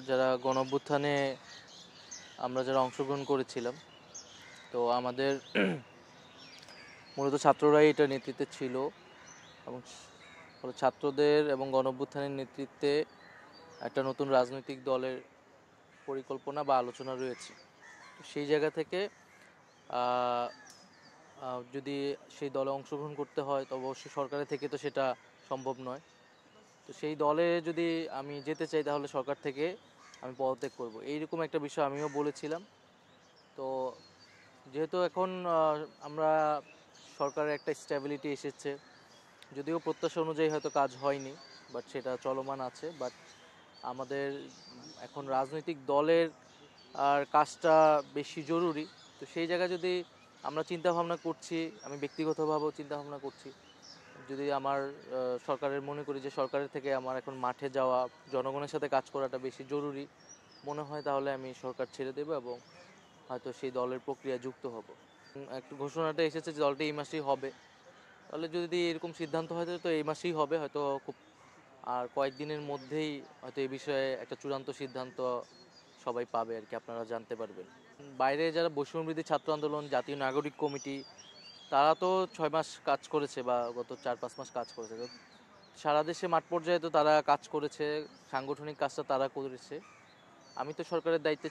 যারা গণঅভ্যুত্থানে আমরা যারা অংশগ্রহণ করেছিলাম, তো আমাদের মূলত ছাত্ররাই এটা নেতৃত্বে ছিল এবং ফলে ছাত্রদের এবং গণঅভ্যুত্থানের নেতৃত্বে একটা নতুন রাজনৈতিক দলের পরিকল্পনা বা আলোচনা রয়েছে। তো সেই জায়গা থেকে যদি সেই দলে অংশগ্রহণ করতে হয় তো অবশ্যই সরকারের থেকে তো সেটা সম্ভব নয়। তো সেই দলে যদি আমি যেতে চাই তাহলে সরকার থেকে আমি পদত্যাগ করব, এইরকম একটা বিষয় আমিও বলেছিলাম। তো যেহেতু এখন আমরা সরকারের একটা স্ট্যাবিলিটি এসেছে, যদিও প্রত্যাশা অনুযায়ী হয়তো কাজ হয়নি, বাট সেটা চলমান আছে। বাট আমাদের এখন রাজনৈতিক দলের আর কাজটা বেশি জরুরি। তো সেই জায়গায় যদি আমরা চিন্তা ভাবনা করছি, আমি ব্যক্তিগতভাবেও চিন্তা ভাবনা করছি, যদি আমার সরকারের মনে করি যে সরকারের থেকে আমার এখন মাঠে যাওয়া, জনগণের সাথে কাজ করাটা বেশি জরুরি মনে হয়, তাহলে আমি সরকার ছেড়ে দেবো এবং হয়তো সেই দলের প্রক্রিয়ায় যুক্ত হব। একটু ঘোষণাটা এসেছে যে দলটি এই মাসেই হবে, তাহলে যদি এরকম সিদ্ধান্ত হয় তো এই মাসেই হবে হয়তো, খুব আর কয়েকদিনের মধ্যেই হয়তো এই বিষয়ে একটা চূড়ান্ত সিদ্ধান্ত সবাই পাবে আর কি, আপনারা জানতে পারবেন। বাইরে যারা বৈষম্যবিরোধী ছাত্র আন্দোলন, জাতীয় নাগরিক কমিটি, তারা তো 6 মাস কাজ করেছে বা গত 4-5 মাস কাজ করেছে। তো সারা দেশে মাঠ পর্যায়ে তো তারা কাজ করেছে, সাংগঠনিক কাজটা তারা করেছে। আমি তো সরকারের দায়িত্বে